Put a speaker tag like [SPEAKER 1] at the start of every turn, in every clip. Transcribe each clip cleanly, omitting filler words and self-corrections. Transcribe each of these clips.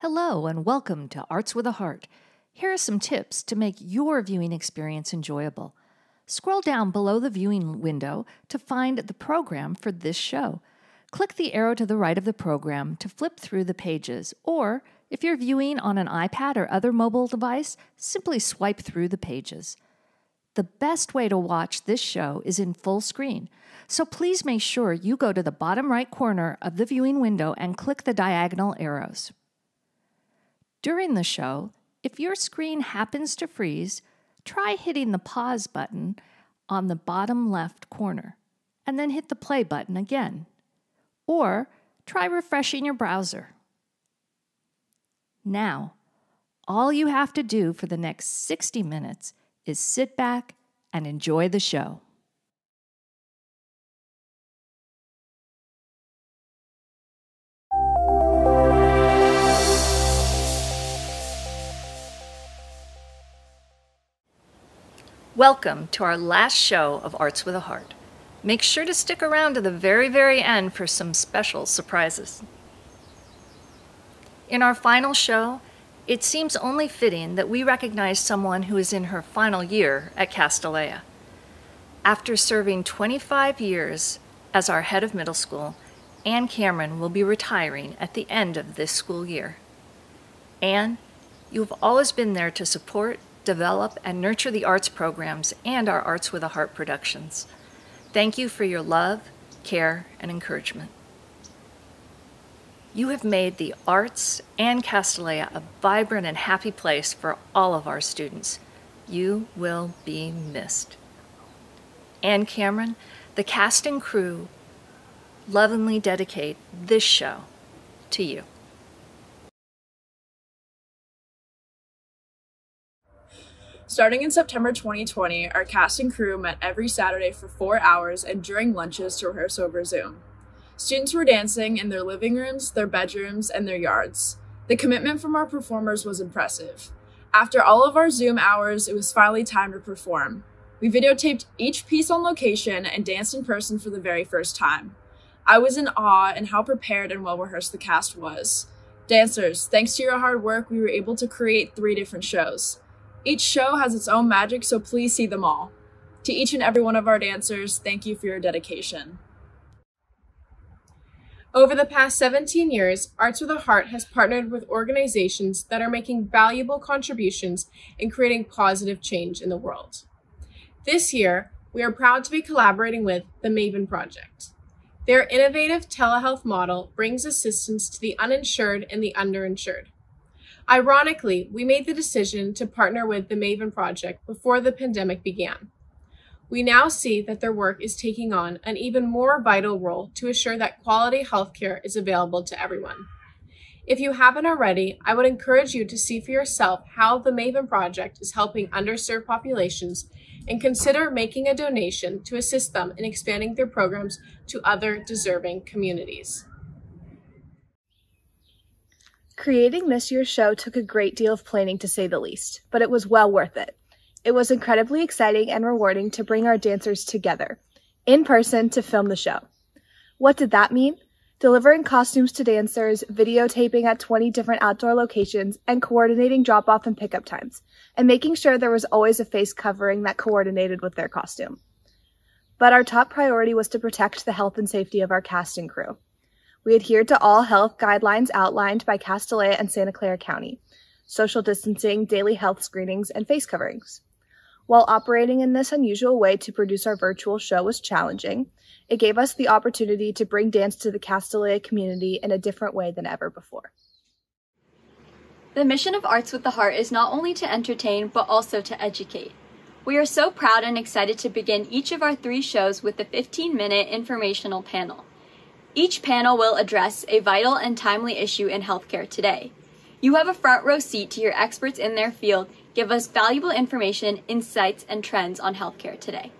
[SPEAKER 1] Hello and welcome to Arts with a Heart. Here are some tips to make your viewing experience enjoyable. Scroll down below the viewing window to find the program for this show. Click the arrow to the right of the program to flip through the pages, or if you're viewing on an iPad or other mobile device, simply swipe through the pages. The best way to watch this show is in full screen, so please make sure you go to the bottom right corner of the viewing window and click the diagonal arrows. During the show, if your screen happens to freeze, try hitting the pause button on the bottom left corner, and then hit the play button again. Or try refreshing your browser. Now, all you have to do for the next 60 minutes is sit back and enjoy the show. Welcome to our last show of Arts with a Heart. Make sure to stick around to the very end for some special surprises. In our final show, it seems only fitting that we recognize someone who is in her final year at Castellea. After serving 25 years as our head of middle school, Ann Cameron will be retiring at the end of this school year. Ann, you have always been there to support, develop, and nurture the arts programs and our Arts with a Heart productions. Thank you for your love, care, and encouragement. You have made the arts and Castellea a vibrant and happy place for all of our students. You will be missed. Ann Cameron, the cast and crew lovingly dedicate this show to you.
[SPEAKER 2] Starting in September 2020, our cast and crew met every Saturday for 4 hours and during lunches to rehearse over Zoom. Students were dancing in their living rooms, their bedrooms, and their yards. The commitment from our performers was impressive. After all of our Zoom hours, it was finally time to perform. We videotaped each piece on location and danced in person for the very first time. I was in awe at how prepared and well-rehearsed the cast was. Dancers, thanks to your hard work, we were able to create 3 different shows. Each show has its own magic, so please see them all. To each and every one of our dancers, thank you for your dedication.
[SPEAKER 3] Over the past 17 years, Arts with a Heart has partnered with organizations that are making valuable contributions in creating positive change in the world. This year, we are proud to be collaborating with the MAVEN Project. Their innovative telehealth model brings assistance to the uninsured and the underinsured. Ironically, we made the decision to partner with the MAVEN Project before the pandemic began. We now see that their work is taking on an even more vital role to assure that quality healthcare is available to everyone. If you haven't already, I would encourage you to see for yourself how the MAVEN Project is helping underserved populations and consider making a donation to assist them in expanding their programs to other deserving communities.
[SPEAKER 4] Creating this year's show took a great deal of planning, to say the least, but it was well worth it. It was incredibly exciting and rewarding to bring our dancers together, in person, to film the show. What did that mean? Delivering costumes to dancers, videotaping at 20 different outdoor locations, and coordinating drop-off and pickup times, and making sure there was always a face covering that coordinated with their costume. But our top priority was to protect the health and safety of our cast and crew. We adhered to all health guidelines outlined by Castellea and Santa Clara County: social distancing, daily health screenings, and face coverings. While operating in this unusual way to produce our virtual show was challenging, it gave us the opportunity to bring dance to the Castellea community in a different way than ever before.
[SPEAKER 5] The mission of Arts with the Heart is not only to entertain, but also to educate. We are so proud and excited to begin each of our 3 shows with a 15-minute informational panel. Each panel will address a vital and timely issue in healthcare today. You have a front row seat to your experts in their field give us valuable information, insights, and trends on healthcare today.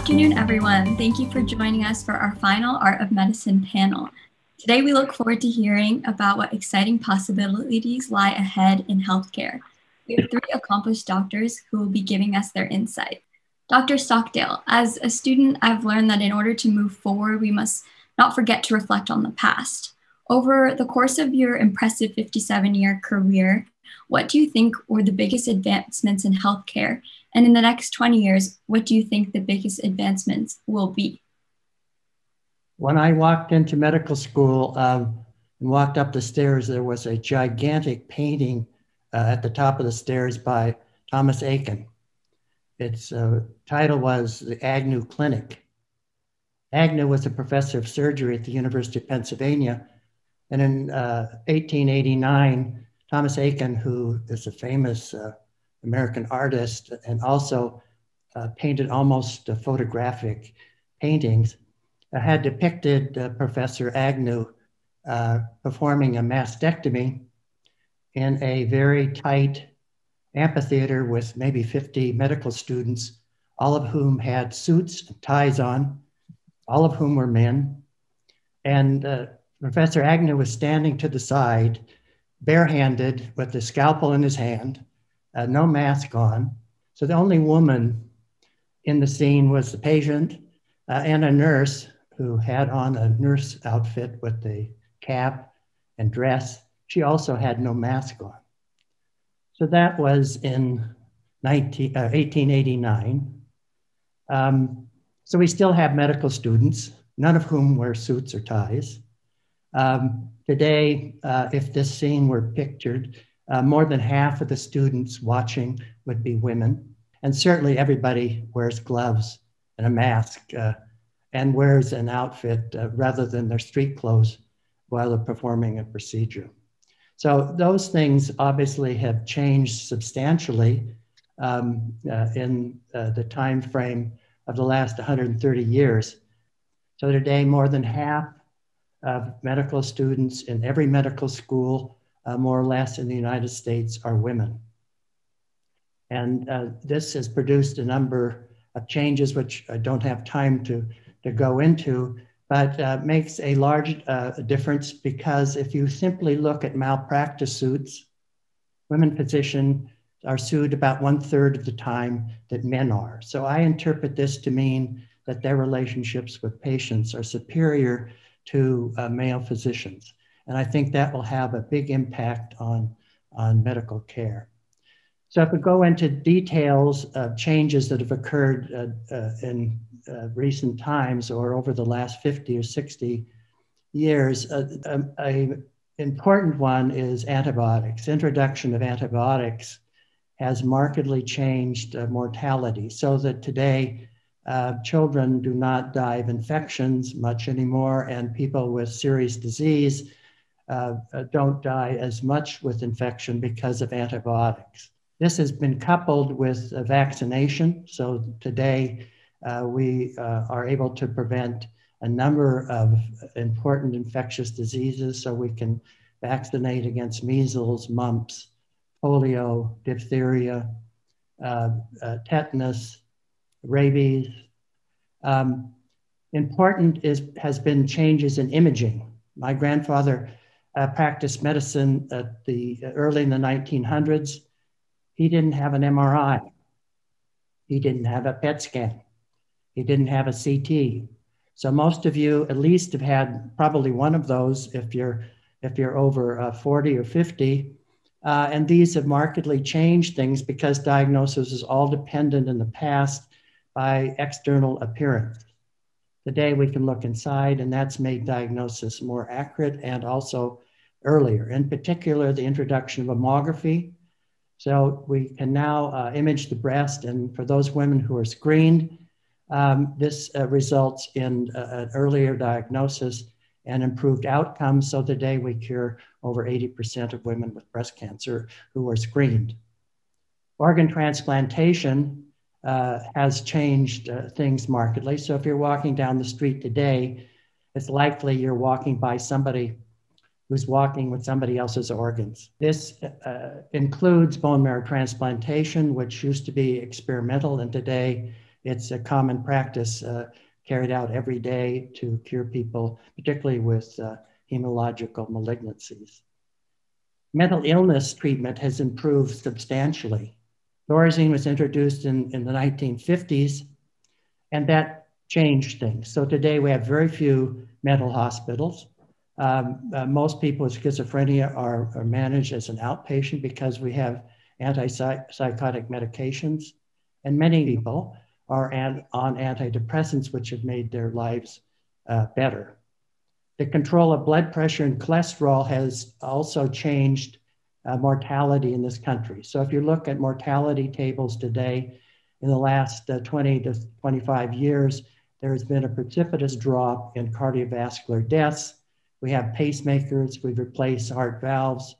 [SPEAKER 5] afternoon, everyone. Thank you for joining us for our final Art of Medicine panel. Today, we look forward to hearing about what exciting possibilities lie ahead in healthcare. We have three accomplished doctors who will be giving us their insight. Dr. Stockdale, as a student, I've learned that in order to move forward, we must not forget to reflect on the past. Over the course of your impressive 57-year career, what do you think were the biggest advancements in healthcare? And in the next 20 years, what do you think the biggest advancements will be?
[SPEAKER 6] When I walked into medical school and walked up the stairs, there was a gigantic painting at the top of the stairs by Thomas Aiken. Its title was The Agnew Clinic. Agnew was a professor of surgery at the University of Pennsylvania. And in 1889, Thomas Aiken, who is a famous American artist and also painted almost photographic paintings, had depicted Professor Agnew performing a mastectomy in a very tight amphitheater with maybe 50 medical students, all of whom had suits and ties on, all of whom were men. And Professor Agnew was standing to the side, barehanded with the scalpel in his hand, no mask on. So the only woman in the scene was the patient and a nurse who had on a nurse outfit with the cap and dress. She also had no mask on. So that was in 1889. So we still have medical students, none of whom wear suits or ties. Today, if this scene were pictured, more than half of the students watching would be women. And certainly everybody wears gloves and a mask and wears an outfit rather than their street clothes while they're performing a procedure. So those things obviously have changed substantially in the time frame of the last 130 years. So today, more than half of medical students in every medical school, more or less in the United States, are women. And this has produced a number of changes, which I don't have time to go into, but makes a large difference, because if you simply look at malpractice suits, women physicians are sued about 1/3 of the time that men are. So I interpret this to mean that their relationships with patients are superior to male physicians. And I think that will have a big impact on medical care. So if we go into details of changes that have occurred in recent times or over the last 50 or 60 years, an important one is antibiotics. Introduction of antibiotics has markedly changed mortality, so that today children do not die of infections much anymore, and people with serious disease don't die as much with infection because of antibiotics. This has been coupled with vaccination. So today we are able to prevent a number of important infectious diseases. So we can vaccinate against measles, mumps, polio, diphtheria, tetanus, rabies. Important has been changes in imaging. My grandfather practiced medicine at early in the 1900s. He didn't have an MRI. He didn't have a PET scan. He didn't have a CT. So most of you at least have had probably one of those if you're over 40 or 50. And these have markedly changed things, because diagnosis is all dependent in the past by external appearance. Today we can look inside, and that's made diagnosis more accurate and also earlier. In particular, the introduction of mammography. So we can now image the breast, and for those women who are screened, this results in an earlier diagnosis and improved outcomes. So today we cure over 80% of women with breast cancer who are screened. Organ transplantation has changed things markedly. So if you're walking down the street today, it's likely you're walking by somebody who's walking with somebody else's organs. This includes bone marrow transplantation, which used to be experimental and today it's a common practice carried out every day to cure people, particularly with hematological malignancies. Mental illness treatment has improved substantially. Thorazine was introduced in the 1950s, and that changed things. So today we have very few mental hospitals. Most people with schizophrenia are managed as an outpatient because we have antipsychotic medications, and many people are on antidepressants, which have made their lives better. The control of blood pressure and cholesterol has also changed mortality in this country. So if you look at mortality tables today, in the last 20 to 25 years, there has been a precipitous drop in cardiovascular deaths. We have pacemakers, we've replaced heart valves,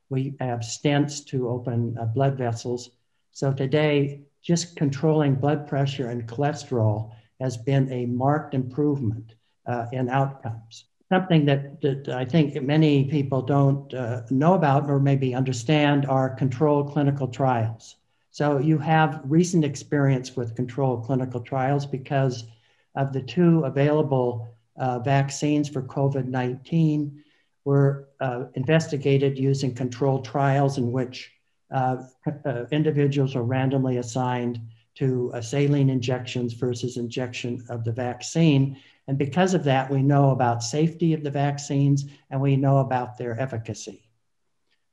[SPEAKER 6] we have stents to open blood vessels. So today, just controlling blood pressure and cholesterol has been a marked improvement in outcomes. Something that I think many people don't know about or maybe understand are controlled clinical trials. So you have recent experience with controlled clinical trials because of the two available vaccines for COVID-19 were investigated using controlled trials in which individuals are randomly assigned to saline injections versus injection of the vaccine. And because of that, we know about safety of the vaccines and we know about their efficacy.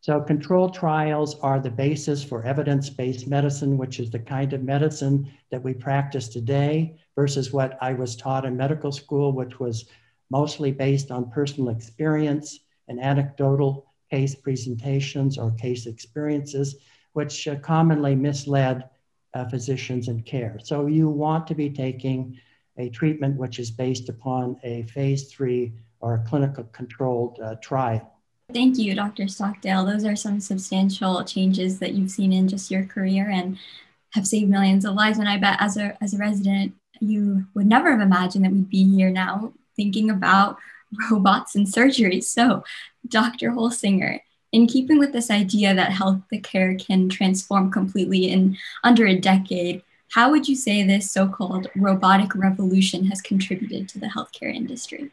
[SPEAKER 6] So controlled trials are the basis for evidence-based medicine, which is the kind of medicine that we practice today versus what I was taught in medical school, which was mostly based on personal experience and anecdotal case presentations or case experiences, which commonly misled physicians in care. So you want to be taking a treatment which is based upon a phase 3 or a clinical controlled trial.
[SPEAKER 5] Thank you, Dr. Stockdale. Those are some substantial changes that you've seen in just your career and have saved millions of lives. And I bet as a resident, you would never have imagined that we'd be here now thinking about robots and surgery. So, Dr. Holsinger, in keeping with this idea that healthcare can transform completely in under a decade, how would you say this so-called robotic revolution has contributed to the healthcare industry?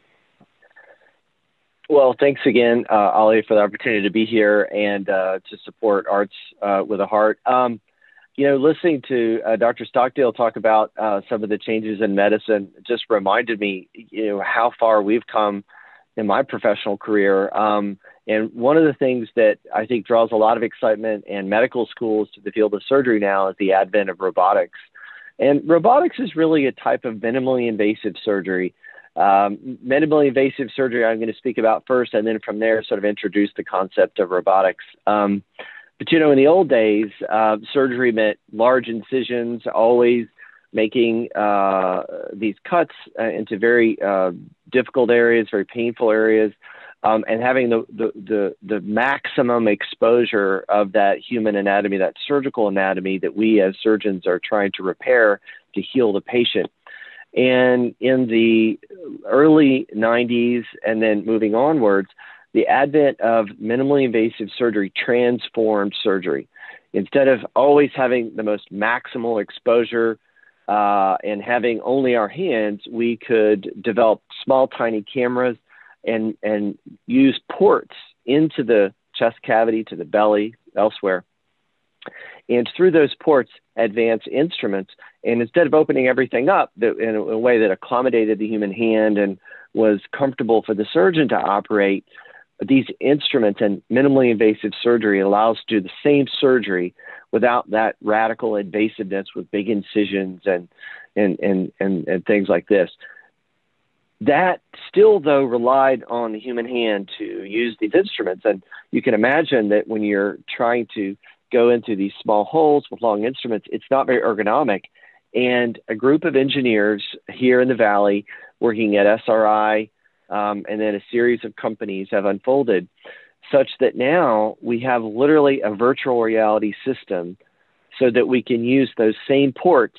[SPEAKER 7] Well, thanks again, Ollie, for the opportunity to be here and to support Arts with a Heart. Listening to Dr. Stockdale talk about some of the changes in medicine just reminded me, how far we've come in my professional career. And one of the things that I think draws a lot of excitement in medical schools to the field of surgery now is the advent of robotics. And robotics is really a type of minimally invasive surgery. Minimally invasive surgery I'm going to speak about first, and then from there sort of introduce the concept of robotics. But, in the old days, surgery meant large incisions, always making these cuts into very difficult areas, very painful areas, and having the maximum exposure of that human anatomy, that surgical anatomy that we as surgeons are trying to repair to heal the patient. And in the early 90s and then moving onwards, the advent of minimally invasive surgery transformed surgery. Instead of always having the most maximal exposure and having only our hands, we could develop small, tiny cameras and use ports into the chest cavity, to the belly, elsewhere. And through those ports, advance instruments. And instead of opening everything up in a way that accommodated the human hand and was comfortable for the surgeon to operate, these instruments and minimally invasive surgery allows to do the same surgery without that radical invasiveness with big incisions and things like this. That still, though, relied on the human hand to use these instruments. And you can imagine that when you're trying to go into these small holes with long instruments, it's not very ergonomic. And a group of engineers here in the Valley working at SRI and then a series of companies have unfolded such that now we have literally a virtual reality system so that we can use those same ports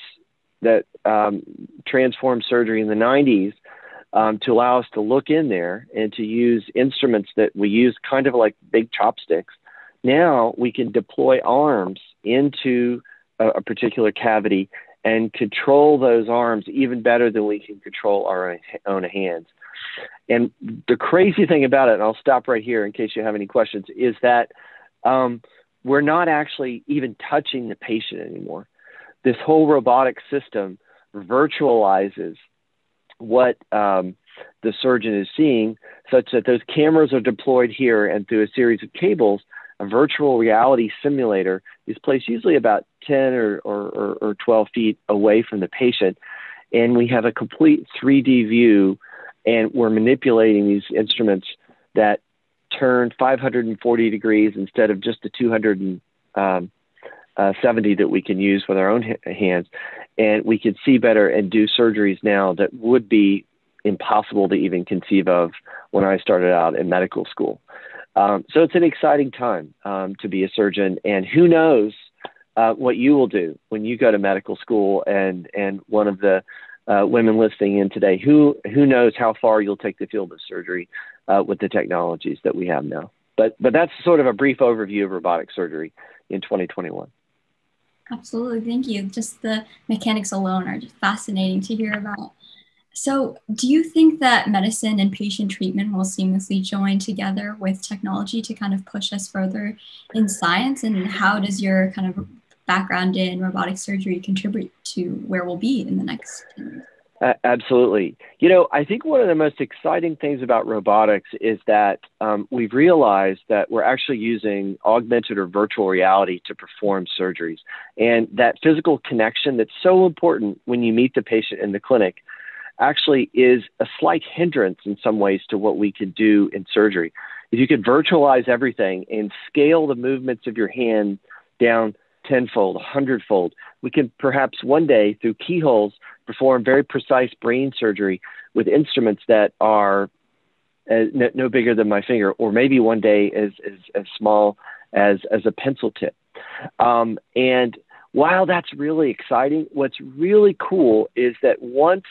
[SPEAKER 7] that transformed surgery in the 90s to allow us to look in there and to use instruments that we use kind of like big chopsticks. Now we can deploy arms into a particular cavity and control those arms even better than we can control our own hands. And the crazy thing about it, and I'll stop right here in case you have any questions, is that we're not actually even touching the patient anymore. This whole robotic system virtualizes what the surgeon is seeing, such that those cameras are deployed here, and through a series of cables, a virtual reality simulator is placed usually about 10 or 12 feet away from the patient. And we have a complete 3D view, and we're manipulating these instruments that turn 540 degrees instead of just the 270 that we can use with our own hands. And we can see better and do surgeries now that would be impossible to even conceive of when I started out in medical school. So it's an exciting time to be a surgeon, and who knows what you will do when you go to medical school. And one of the women listening in today, who knows how far you'll take the field of surgery with the technologies that we have now. But that's sort of a brief overview of robotic surgery in 2021.
[SPEAKER 5] Absolutely, thank you. Just the mechanics alone are just fascinating to hear about. So do you think that medicine and patient treatment will seamlessly join together with technology to kind of push us further in science? And how does your kind of background in robotic surgery contribute to where we'll be in the next 10 years?
[SPEAKER 7] Absolutely. I think one of the most exciting things about robotics is that we've realized that we're actually using augmented or virtual reality to perform surgeries. And that physical connection that's so important when you meet the patient in the clinic actually is a slight hindrance in some ways to what we could do in surgery. If you could virtualize everything and scale the movements of your hand down tenfold, 100-fold, we can perhaps one day, through keyholes, perform very precise brain surgery with instruments that are no bigger than my finger, or maybe one day as small as a pencil tip. And while that's really exciting, what's really cool is that once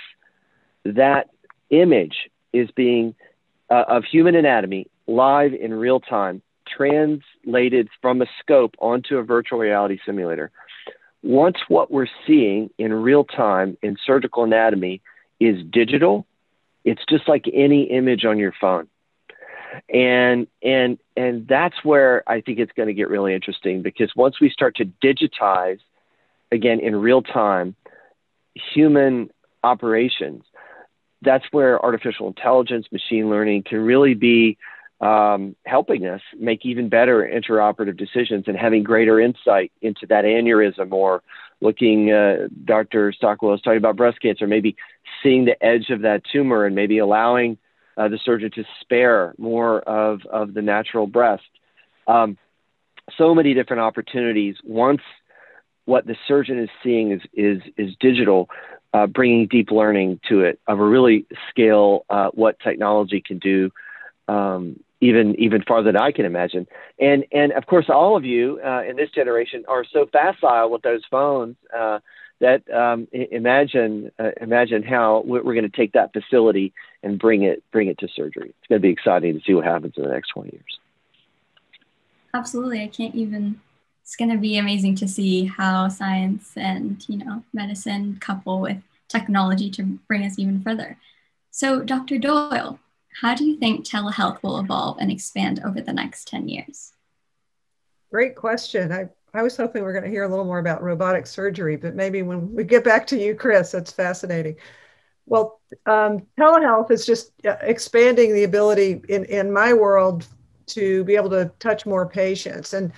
[SPEAKER 7] that image is being of human anatomy live in real time, translated from a scope onto a virtual reality simulator, once what we're seeing in real time in surgical anatomy is digital, it's just like any image on your phone. And that's where I think it's going to get really interesting, because once we start to digitize, again, in real time, human operations, that's where artificial intelligence, machine learning can really be helping us make even better intraoperative decisions and having greater insight into that aneurysm, or looking, Dr. Stockwell was talking about breast cancer, maybe seeing the edge of that tumor and maybe allowing the surgeon to spare more of the natural breast. So many different opportunities. Once what the surgeon is seeing is digital, bringing deep learning to it, of a really scale what technology can do, even farther than I can imagine. And of course, all of you in this generation are so facile with those phones that imagine how we're going to take that facility and bring it to surgery. It's going to be exciting to see what happens in the next 20 years.
[SPEAKER 5] Absolutely. It's going to be amazing to see how science and, medicine couple with technology to bring us even further. So, Dr. Doyle, how do you think telehealth will evolve and expand over the next 10 years?
[SPEAKER 8] Great question. I was hoping we were going to hear a little more about robotic surgery, but maybe when we get back to you, Chris, that's fascinating. Well, telehealth is just expanding the ability in my world to be able to touch more patients. And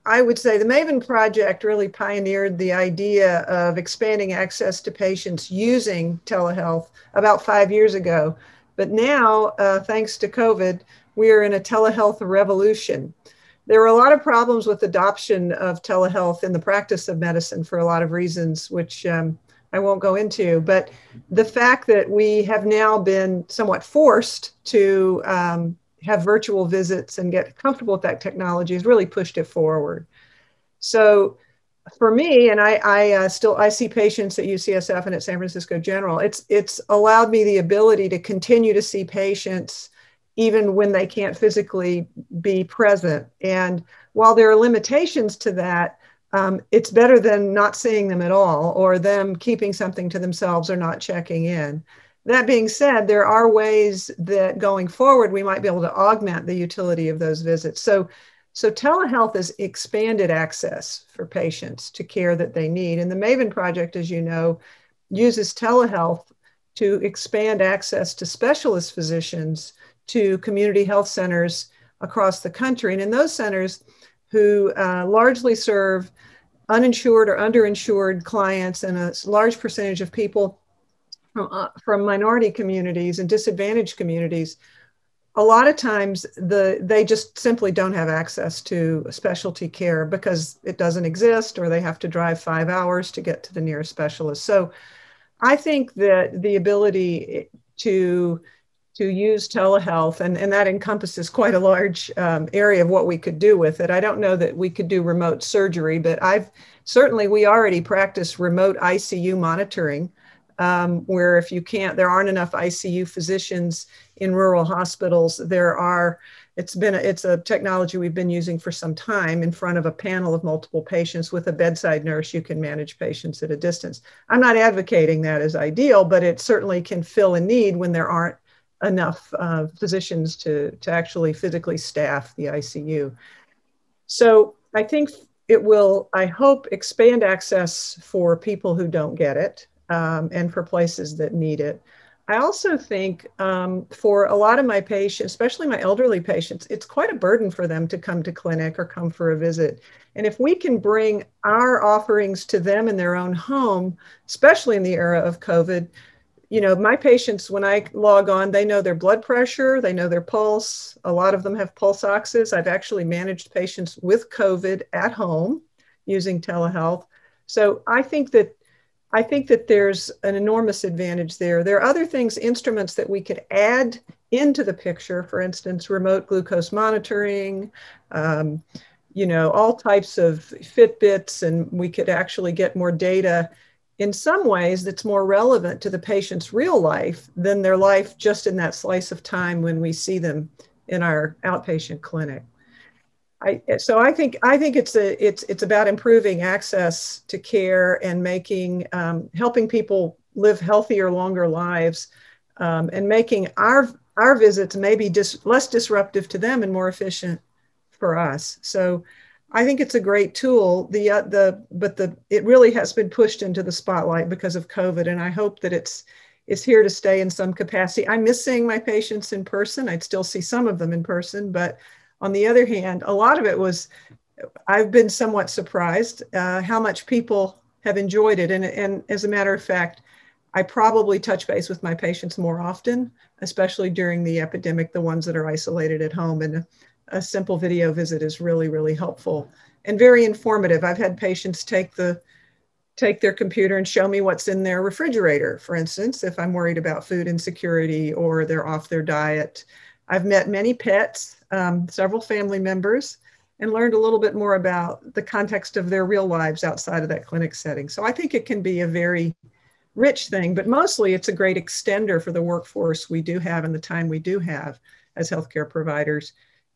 [SPEAKER 8] I would say the MAVEN Project really pioneered the idea of expanding access to patients using telehealth about 5 years ago. But now, thanks to COVID, we are in a telehealth revolution. There were a lot of problems with adoption of telehealth in the practice of medicine for a lot of reasons, which I won't go into. But the fact that we have now been somewhat forced to have virtual visits and get comfortable with that technology has really pushed it forward. So for me, and I see patients at UCSF and at San Francisco General, it's allowed me the ability to continue to see patients even when they can't physically be present. And while there are limitations to that, it's better than not seeing them at all, or them keeping something to themselves or not checking in. That being said, there are ways that going forward, we might be able to augment the utility of those visits. So telehealth has expanded access for patients to care that they need. And the MAVEN Project, as you know, uses telehealth to expand access to specialist physicians, to community health centers across the country. And in those centers who largely serve uninsured or underinsured clients and a large percentage of people from minority communities and disadvantaged communities, a lot of times they just simply don't have access to specialty care because it doesn't exist, or they have to drive 5 hours to get to the nearest specialist. So I think that the ability to use telehealth, and that encompasses quite a large area of what we could do with it. I don't know that we could do remote surgery, but we already practice remote ICU monitoring, where if you can't, there aren't enough ICU physicians in rural hospitals. It's a technology we've been using for some time. In front of a panel of multiple patients with a bedside nurse, you can manage patients at a distance. I'm not advocating that as ideal, but it certainly can fill a need when there aren't enough physicians to actually physically staff the ICU. So I think it will, I hope, expand access for people who don't get it, and for places that need it. I also think for a lot of my patients, especially my elderly patients, it's quite a burden for them to come to clinic or come for a visit. And if we can bring our offerings to them in their own home, especially in the era of COVID, my patients, when I log on, they know their blood pressure, they know their pulse. A lot of them have pulse oxes. I've actually managed patients with COVID at home using telehealth. So I think that there's an enormous advantage there. There are other things, instruments that we could add into the picture, for instance, remote glucose monitoring, all types of Fitbits, and we could actually get more data in some ways that's more relevant to the patient's real life than their life just in that slice of time when we see them in our outpatient clinic. So I think it's about improving access to care and helping people live healthier, longer lives, and making our visits maybe less disruptive to them and more efficient for us. So I think it's a great tool. It really has been pushed into the spotlight because of COVID, and I hope that it's here to stay in some capacity. I miss seeing my patients in person. I'd still see some of them in person, but on the other hand, a lot of it was, I've been somewhat surprised how much people have enjoyed it. And as a matter of fact, I probably touch base with my patients more often, especially during the epidemic, the ones that are isolated at home. And a simple video visit is really, really helpful and very informative. I've had patients take their computer and show me what's in their refrigerator, for instance, if I'm worried about food insecurity or they're off their diet. I've met many pets, several family members, and learned a little bit more about the context of their real lives outside of that clinic setting. So I think it can be a very rich thing, but mostly it's a great extender for the workforce we do have and the time we do have as healthcare providers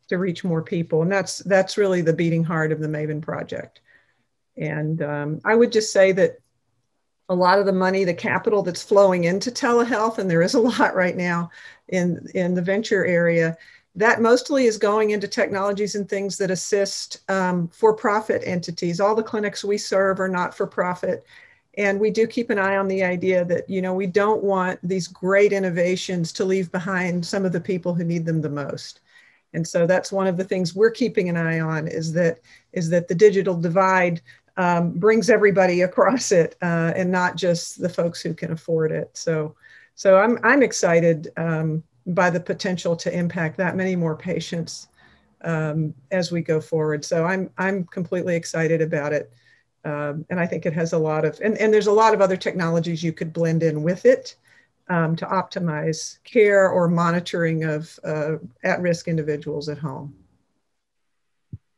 [SPEAKER 8] to reach more people. And that's really the beating heart of the MAVEN Project. And I would just say that a lot of the money, the capital that's flowing into telehealth, and there is a lot right now in the venture area, that mostly is going into technologies and things that assist for-profit entities. All the clinics we serve are not for profit. And we do keep an eye on the idea that, we don't want these great innovations to leave behind some of the people who need them the most. And so that's one of the things we're keeping an eye on, is that the digital divide brings everybody across it, and not just the folks who can afford it. So I'm excited by the potential to impact that many more patients as we go forward. So I'm completely excited about it. And I think it has a lot of, and there's a lot of other technologies you could blend in with it to optimize care or monitoring of at-risk individuals at home.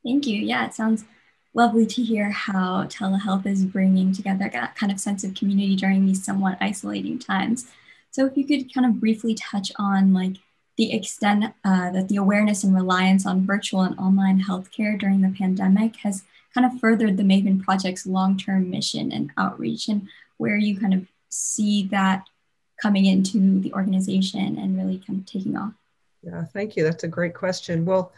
[SPEAKER 9] Thank you. Yeah, it sounds lovely to hear how telehealth is bringing together that kind of sense of community during these somewhat isolating times. So if you could kind of briefly touch on the extent that the awareness and reliance on virtual and online healthcare during the pandemic has kind of furthered the MAVEN Project's long-term mission and outreach, and where you kind of see that coming into the organization and really kind of taking off?
[SPEAKER 8] Yeah, thank you. That's a great question. Well,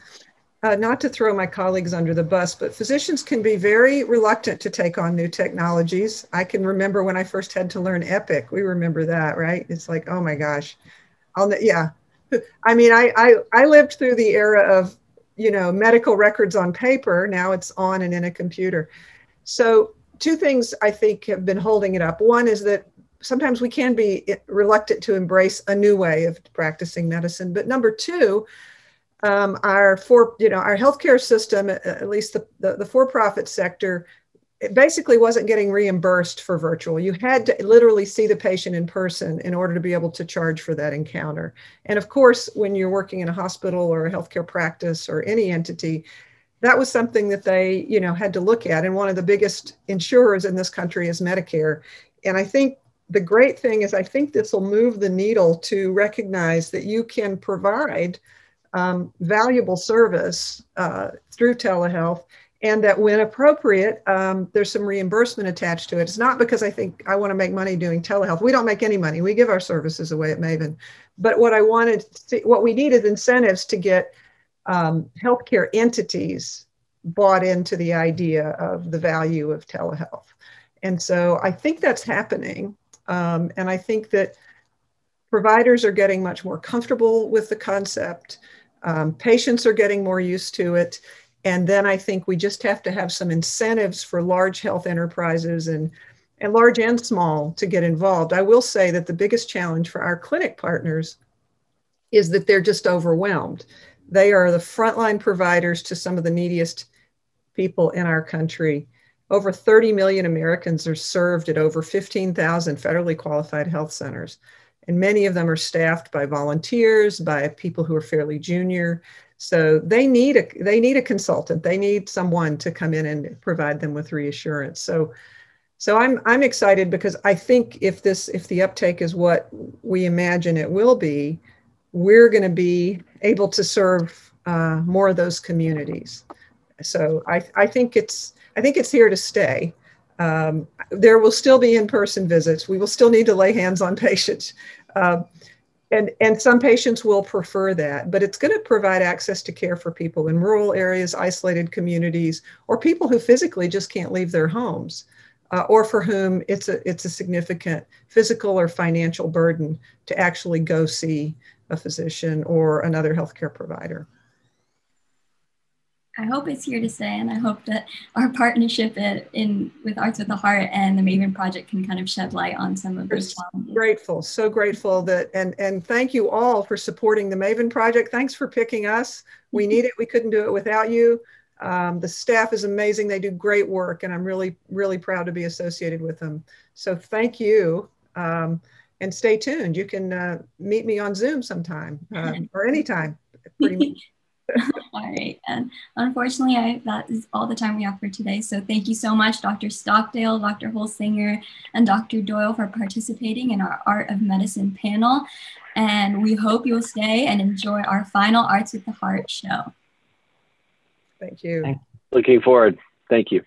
[SPEAKER 8] not to throw my colleagues under the bus, but physicians can be very reluctant to take on new technologies. I can remember when I first had to learn Epic. We remember that, right? It's like, oh my gosh. Yeah. I mean, I lived through the era of, you know, medical records on paper. Now it's on and in a computer. So two things I think have been holding it up. One is that sometimes we can be reluctant to embrace a new way of practicing medicine. But number two, our healthcare system, at least the for-profit sector, it basically wasn't getting reimbursed for virtual. You had to literally see the patient in person in order to be able to charge for that encounter. And of course, when you're working in a hospital or a healthcare practice or any entity, that was something that they, you know, had to look at. And one of the biggest insurers in this country is Medicare. And I think the great thing is I think this will move the needle to recognize that you can provide valuable service through telehealth, and that when appropriate, there's some reimbursement attached to it. It's not because I think I want to make money doing telehealth. We don't make any money. We give our services away at MAVEN. But what we need is incentives to get healthcare entities bought into the idea of the value of telehealth. And so I think that's happening. And I think that providers are getting much more comfortable with the concept. Patients are getting more used to it. And then I think we just have to have some incentives for large health enterprises and large and small to get involved. I will say that the biggest challenge for our clinic partners is that they're just overwhelmed. They are the frontline providers to some of the neediest people in our country. Over 30 million Americans are served at over 15,000 federally qualified health centers. And many of them are staffed by volunteers, by people who are fairly junior. So they need a consultant. They need someone to come in and provide them with reassurance. So I'm excited because I think if the uptake is what we imagine it will be, we're going to be able to serve more of those communities. So I think it's here to stay. There will still be in-person visits. We will still need to lay hands on patients. And some patients will prefer that, but it's going to provide access to care for people in rural areas, isolated communities, or people who physically just can't leave their homes, or for whom it's a significant physical or financial burden to actually go see a physician or another healthcare provider.
[SPEAKER 9] I hope it's here to stay, and I hope that our partnership with Arts with the Heart and the MAVEN Project can kind of shed light on some of those challenges.
[SPEAKER 8] Grateful, so grateful that, and thank you all for supporting the MAVEN Project. Thanks for picking us. We need it. We couldn't do it without you. The staff is amazing. They do great work, and I'm really, really proud to be associated with them. So thank you, and stay tuned. You can meet me on Zoom sometime or anytime. Pretty much.
[SPEAKER 9] All right, and unfortunately, that is all the time we have for today. So thank you so much, Dr. Stockdale, Dr. Holsinger, and Dr. Doyle for participating in our Art of Medicine panel. And we hope you'll stay and enjoy our final Arts with the Heart show.
[SPEAKER 8] Thank you.
[SPEAKER 7] Looking forward. Thank you.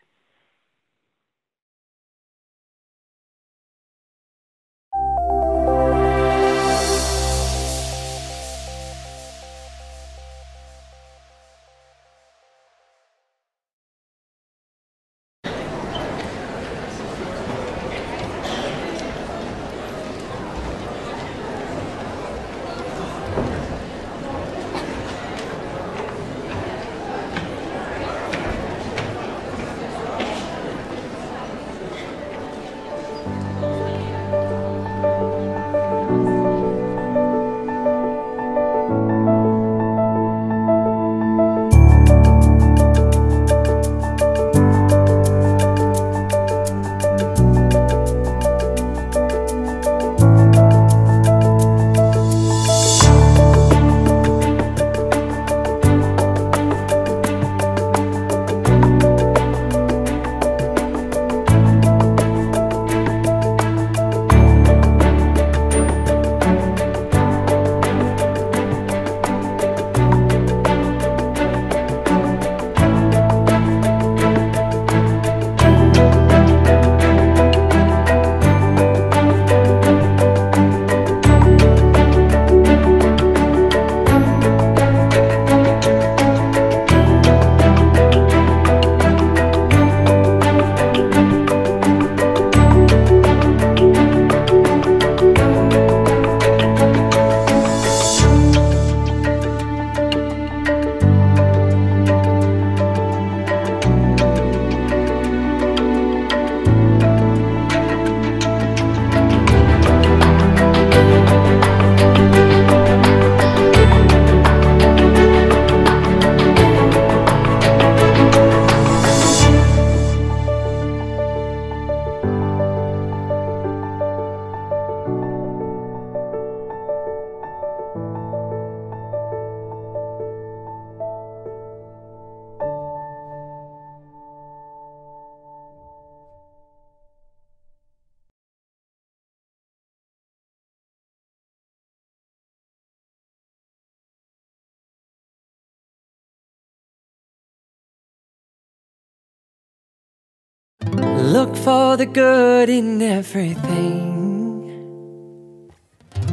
[SPEAKER 10] Look for the good in everything.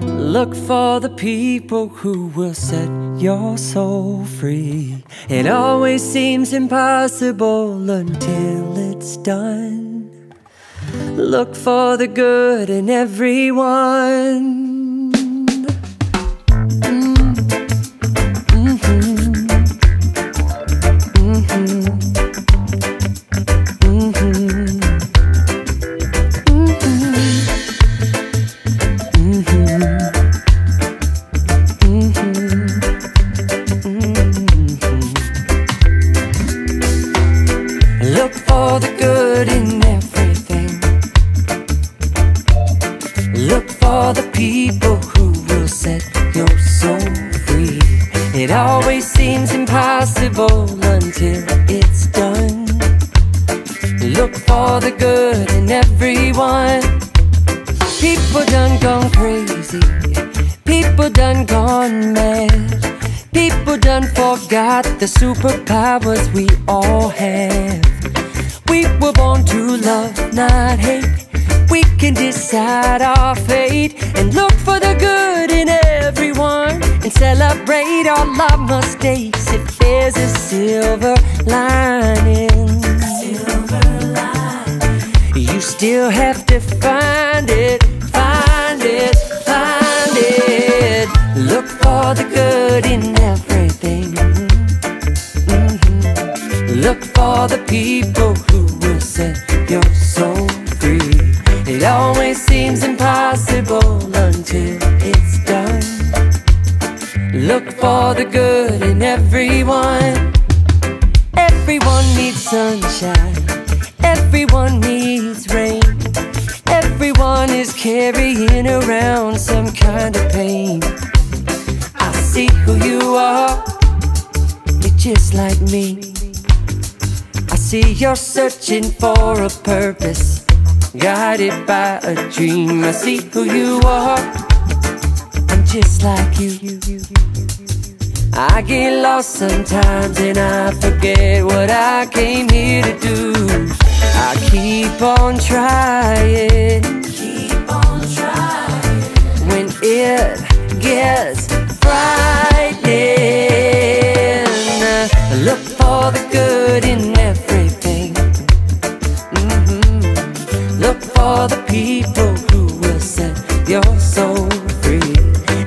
[SPEAKER 10] Look for the people who will set your soul free. It always seems impossible until it's done. Look for the good in everyone. Look for the good in everything. Look for the people who will set your soul free. It always seems impossible until it's done. Look for the good in everyone. People done gone crazy. People done gone mad. People done forgot the superpowers we all have. We were born to love, not hate. We can decide our fate and look for the good in everyone and celebrate all our mistakes if there's a silver lining. You still have to find it, find it, find it. Look for the good in everything. Look for the people who will set your soul free. It always seems impossible until it's done. Look for the good in everyone. Everyone needs sunshine. Everyone needs rain. Everyone is carrying around some kind of pain. I see who you are. You're just like me. I see you're searching for a purpose, guided by a dream. I see who you are. I'm just like you. I get lost sometimes and I forget what I came here to do. I keep on trying, when it gets frightening. Look for the good in everything. Look for the people who will set your soul free.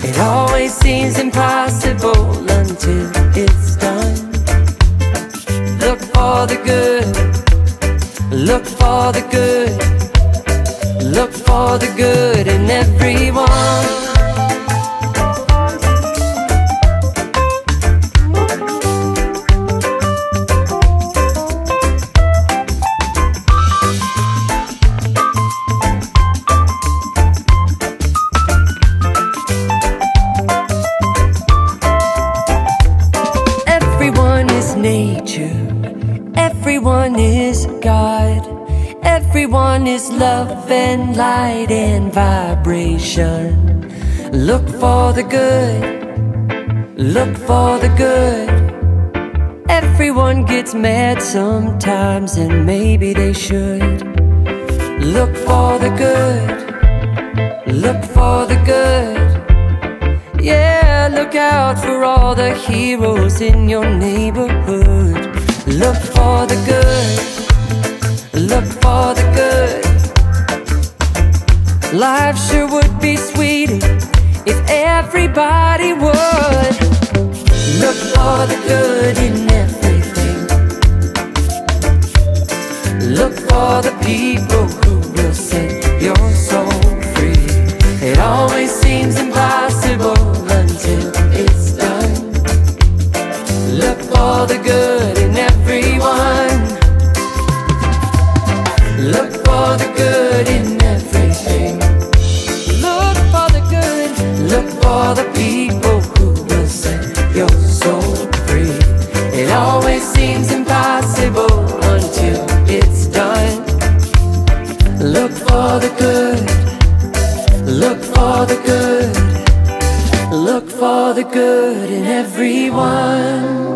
[SPEAKER 10] It always seems impossible until it's done. Look for the good. Look for the good. Look for the good in everyone. Everyone is nature. Everyone is God. Everyone is love and light and vibration. Look for the good. Look for the good. Everyone gets mad sometimes and maybe they should. Look for the good. Look for the good. Yeah, look out for all the heroes in your neighborhood. Look for the good. Look for the good. Life sure would be sweeter if everybody would. Look for the good in everything. Look for the people who will set your soul free. It always seems impossible until it's done. Look for the good in everyone. Look for the good in everything. Look for the good. Look for the people who will set your soul free. It always seems impossible until it's done. Look for the good. Look for the good. Look for the good in everyone.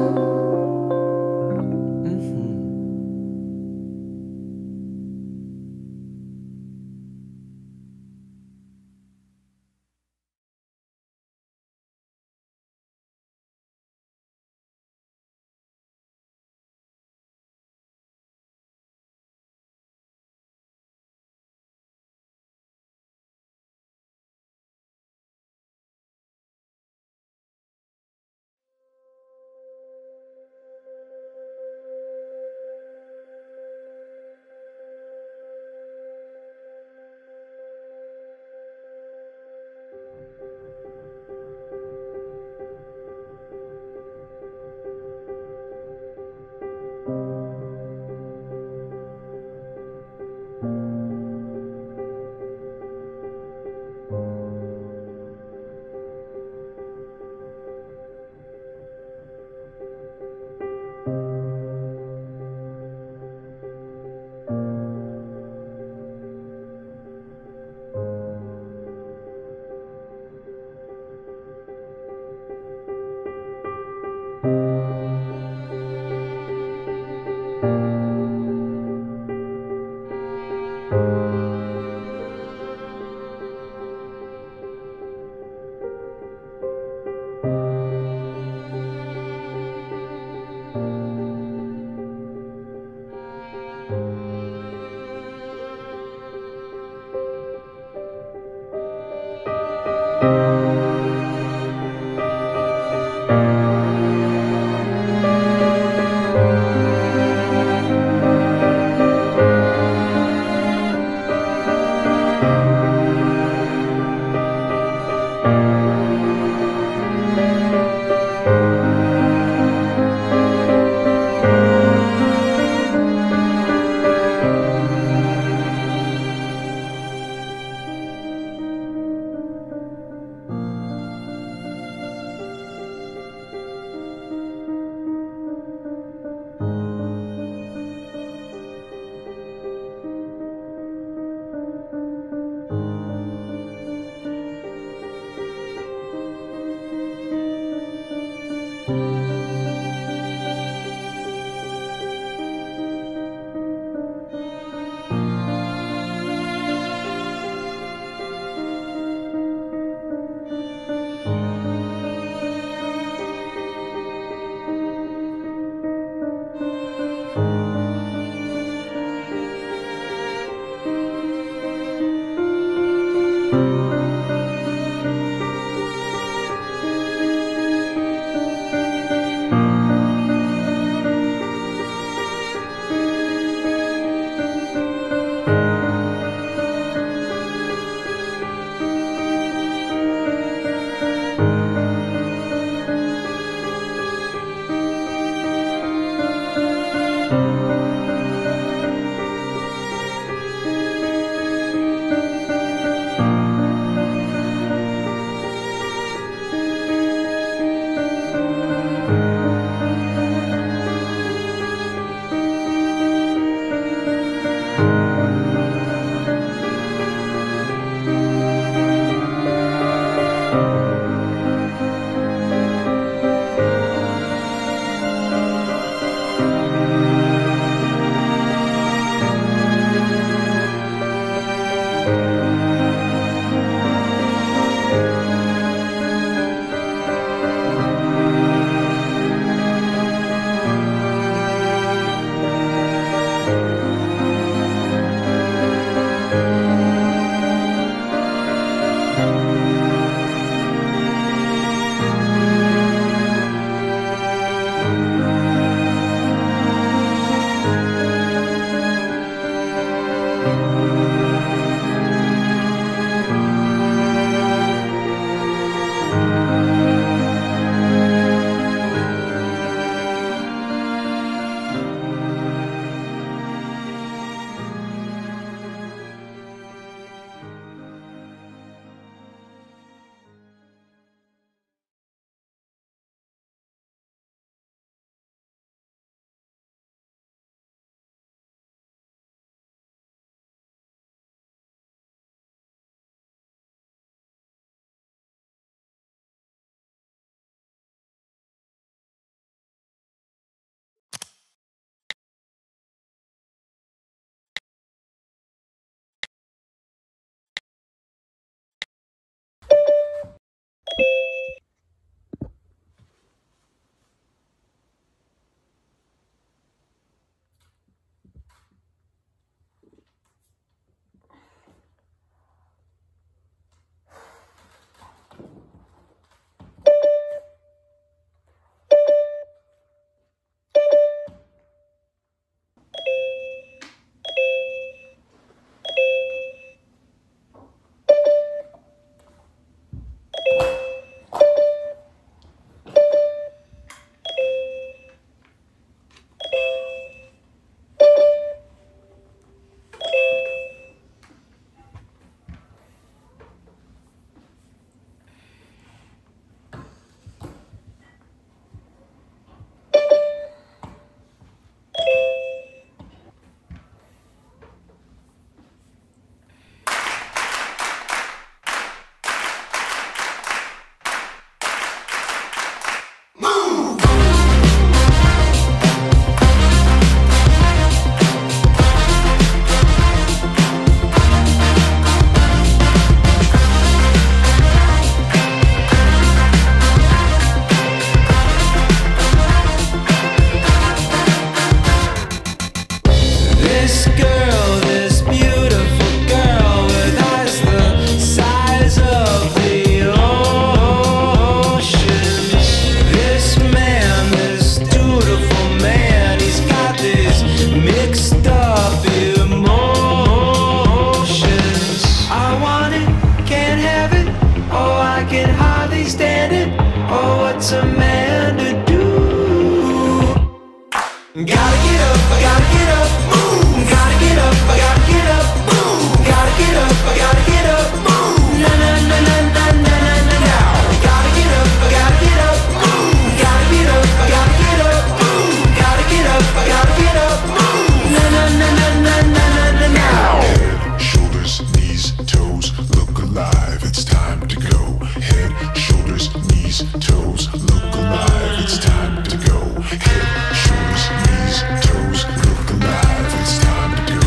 [SPEAKER 10] get up, I gotta get up, move. Gotta get up, I gotta get up, move. Gotta get up, I gotta get up, move. Na na na na na na na na now. Gotta get up, I gotta get up, move. Gotta get up, I gotta get up, move. Gotta get up, I gotta get up, move. Na na na na na na na na now.
[SPEAKER 11] Head, shoulders, knees, toes, look alive, it's time to go. Head, shoulders, knees, toes, look alive, it's time to go. Head, shoulders, knees, toes, look alive, it's time to go.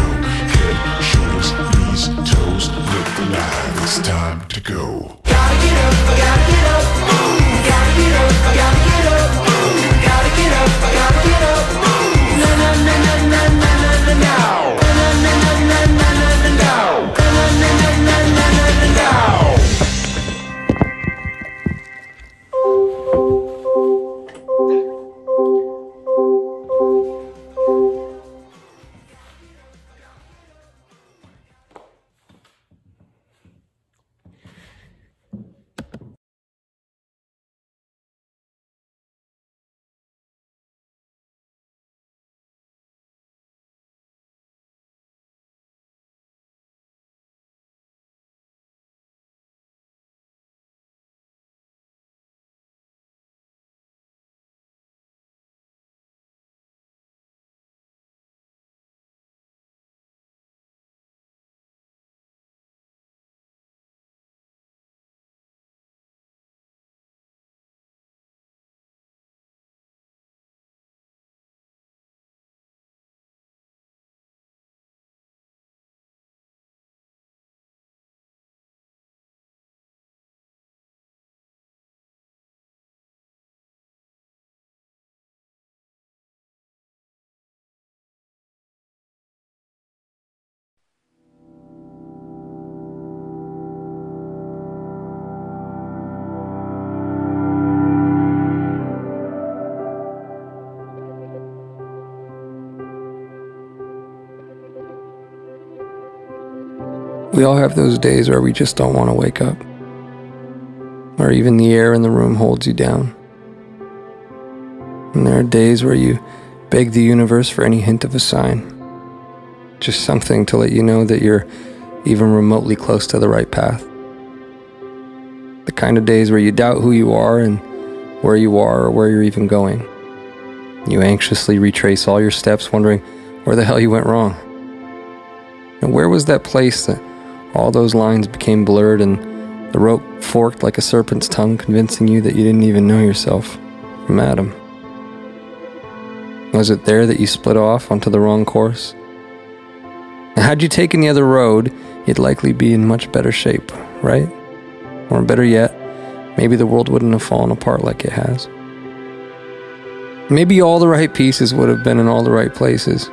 [SPEAKER 11] Head, shoulders, knees, toes, look alive, it's time to go.
[SPEAKER 10] Gotta get up, I gotta get up, move. Gotta get up, I gotta get up, move. Gotta get up, I gotta get up, move. Na na na na na na na na now. Na na na na na na na now. Na na na na na na na now.
[SPEAKER 12] We all have those days where we just don't want to wake up, or even the air in the room holds you down. And there are days where you beg the universe for any hint of a sign, just something to let you know that you're even remotely close to the right path. The kind of days where you doubt who you are and where you are or where you're even going. You anxiously retrace all your steps, wondering where the hell you went wrong. And where was that place that all those lines became blurred and the rope forked like a serpent's tongue, convincing you that you didn't even know yourself from Adam? Was it there that you split off onto the wrong course? And had you taken the other road, you'd likely be in much better shape, right? Or better yet, maybe the world wouldn't have fallen apart like it has. Maybe all the right pieces would have been in all the right places.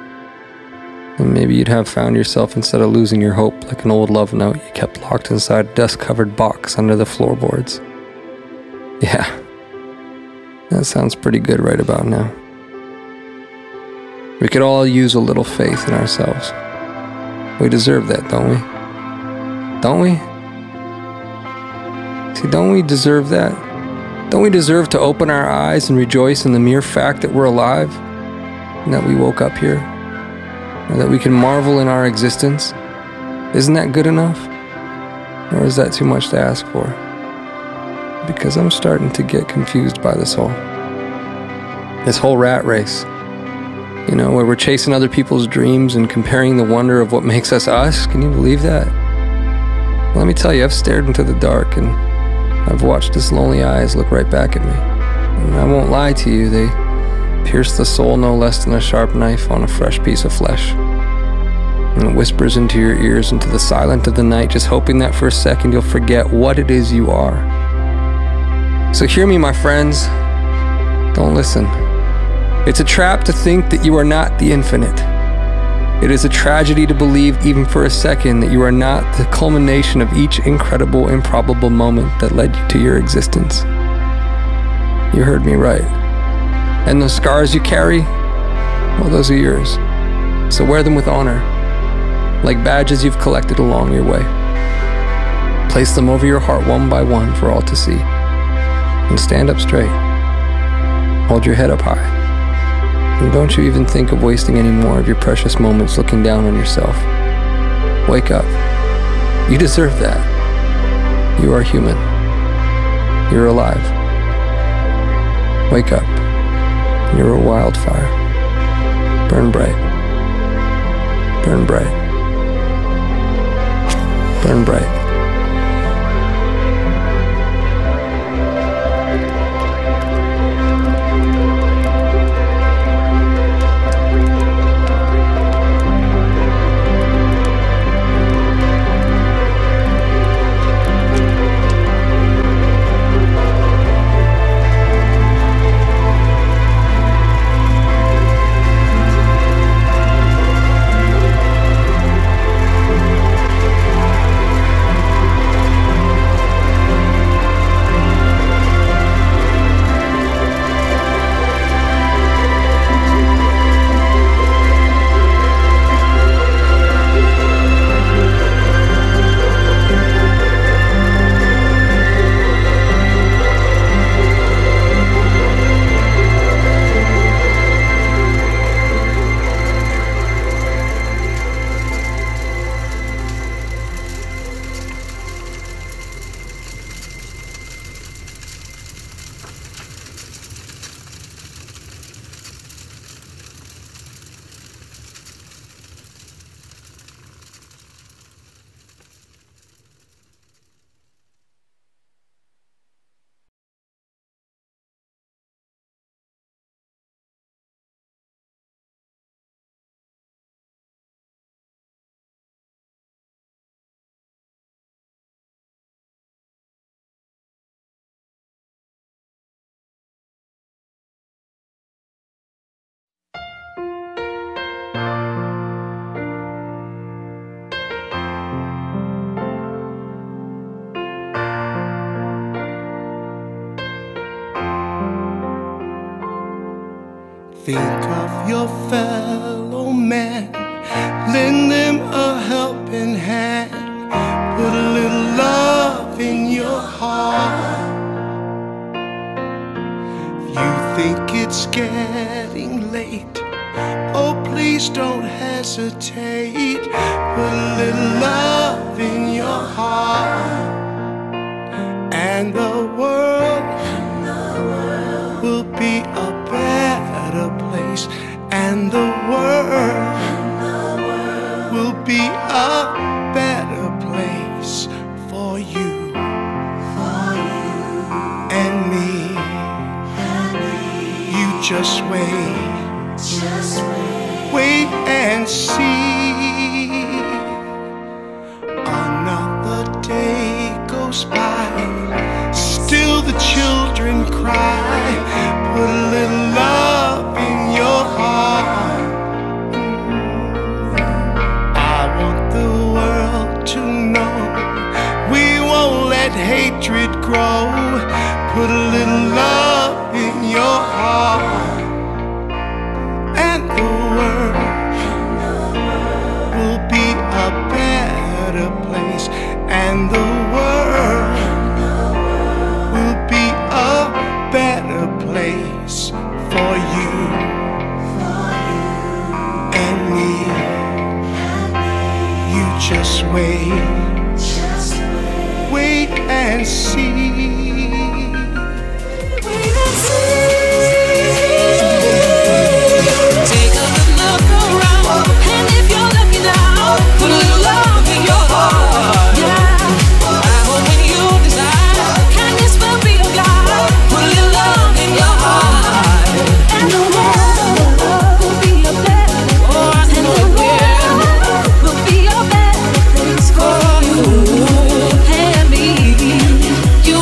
[SPEAKER 12] And maybe you'd have found yourself, instead of losing your hope like an old love note you kept locked inside a dust-covered box under the floorboards. Yeah, that sounds pretty good right about now. We could all use a little faith in ourselves. We deserve that, don't we? Don't we? See, don't we deserve that? Don't we deserve to open our eyes and rejoice in the mere fact that we're alive, and that we woke up here, or that we can marvel in our existence? Isn't that good enough? Or is that too much to ask for? Because I'm starting to get confused by this whole rat race. You know, where we're chasing other people's dreams and comparing the wonder of what makes us us. Can you believe that? Well, let me tell you, I've stared into the dark and I've watched his lonely eyes look right back at me. And I won't lie to you, they pierce the soul no less than a sharp knife on a fresh piece of flesh. And it whispers into your ears into the silence of the night, just hoping that for a second you'll forget what it is you are. So hear me, my friends. Don't listen. It's a trap to think that you are not the infinite. It is a tragedy to believe even for a second that you are not the culmination of each incredible, improbable moment that led you to your existence. You heard me right. And those scars you carry, well, those are yours. So wear them with honor, like badges you've collected along your way. Place them over your heart one by one for all to see. And stand up straight. Hold your head up high. And don't you even think of wasting any more of your precious moments looking down on yourself. Wake up. You deserve that. You are human. You're alive. Wake up. You're a wildfire. Burn bright. Burn bright. Burn bright.
[SPEAKER 13] Think of your fellow man, lend them a helping hand, put a little love in your heart. If you think it's getting late, oh please don't hesitate, put a little love in your heart, and the world will be a better place, and the world will be a better place for you and me. You just wait and see. Another day goes by, still the children cry, put a little love in your heart. I want the world to know we won't let hatred grow, put a little love in your heart, and the world will be a better place, and the world will be a better place for you and me. You just wait and see.
[SPEAKER 10] Take a good look around, and if you're lucky now, put a little love in your heart. Yeah, I hope when you decide kindness will be your guide, put a little love in your heart, and the world will be a better place, and the world will be a better place for you and me. You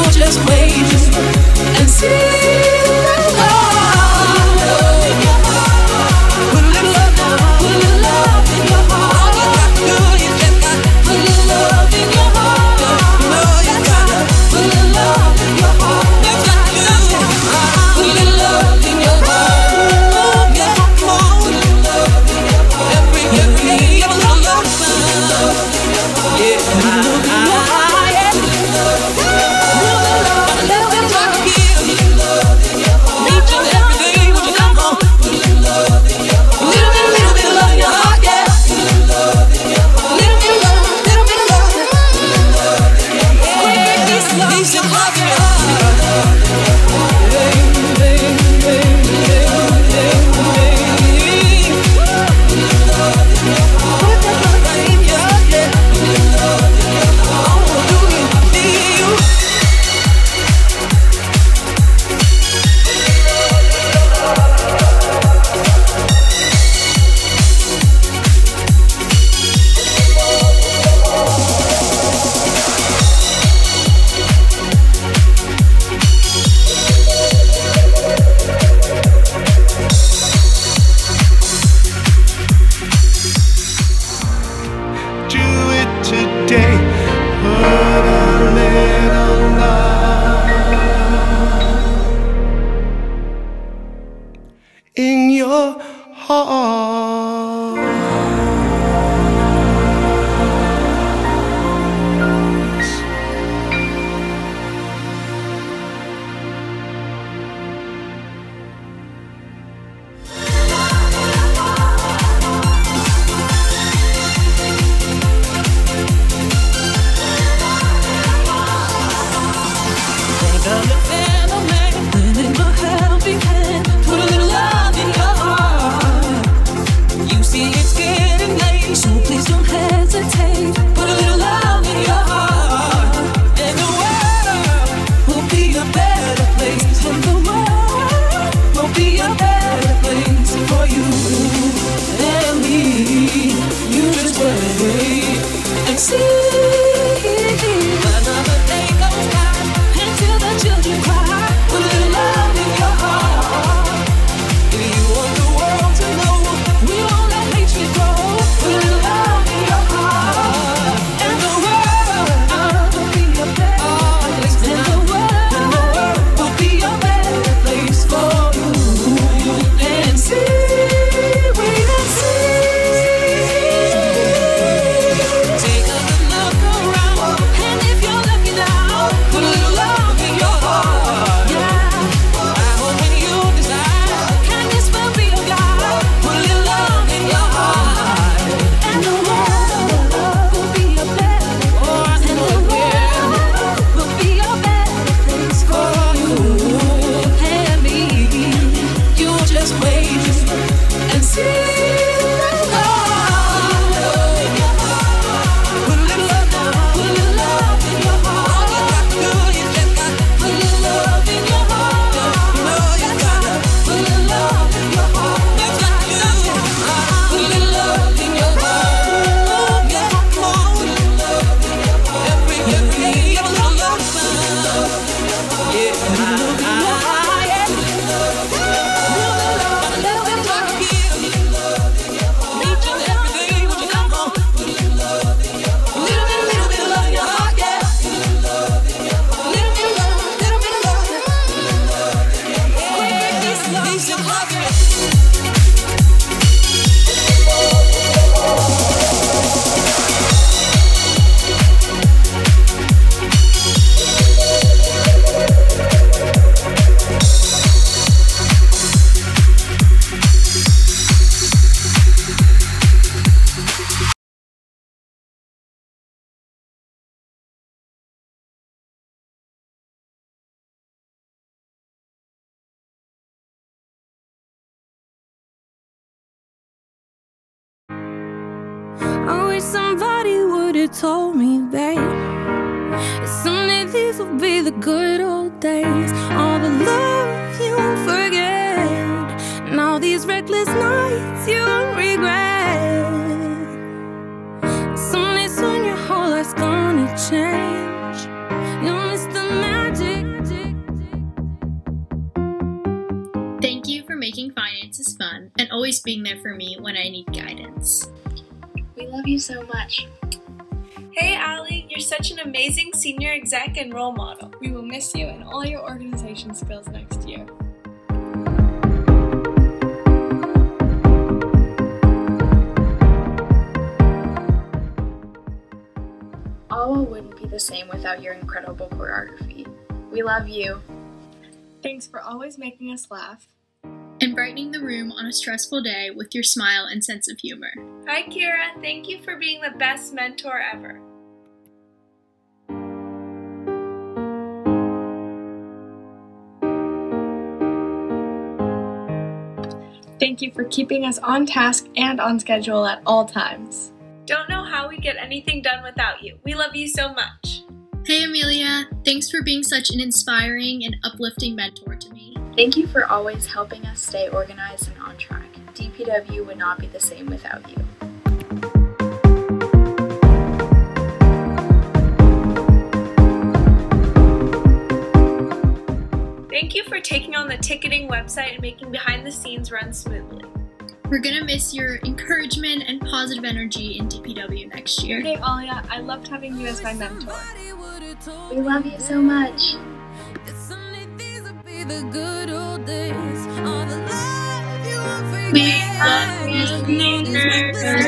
[SPEAKER 10] just wait and see. Another day goes by until the children cry. Put a little love in your heart. If you want the world to know, we won't let hatred grow. Put a little love in your heart. And the world will be a better place. And the world will be a better place for you. And see, wait and see. Take a good look around, and if you're looking out, put a little love in your heart. Yeah, I hope when you decide, kindness will be your guide. Put a little love in your heart, and the world will be a better place. And the world will be a better place for you and me. You just wait and see.
[SPEAKER 14] I wish somebody would have told me, babe, someday these will be the good old days. All the love you won't forget, and all these reckless nights you won't regret. Someday soon your whole life's gonna change. You'll miss the magic.
[SPEAKER 15] Thank you for making finances fun and always being there for me when I need guidance.
[SPEAKER 16] We love you so much.
[SPEAKER 17] Hey Allie, you're such an amazing senior exec and role model. We will miss you and all your organization skills next year.
[SPEAKER 16] AwaH wouldn't be the same without your incredible choreography. We love you.
[SPEAKER 17] Thanks for always making us laugh.
[SPEAKER 15] And brightening the room on a stressful day with your smile and sense of humor.
[SPEAKER 17] Hi Kira, thank you for being the best mentor ever. Thank you for keeping us on task and on schedule at all times. Don't know how we'd get anything done without you. We love you so much.
[SPEAKER 15] Hey Amelia, thanks for being such an inspiring and uplifting mentor to me.
[SPEAKER 16] Thank you for always helping us stay organized and on track. DPW would not be the same without you.
[SPEAKER 17] Thank you for taking on the ticketing website and making behind the scenes run smoothly.
[SPEAKER 15] We're gonna miss your encouragement and positive energy in DPW next year.
[SPEAKER 17] Hey Alia, I loved having you as my mentor.
[SPEAKER 16] We love you so much.
[SPEAKER 14] The good old days, all the love you won't forget.
[SPEAKER 15] We love you,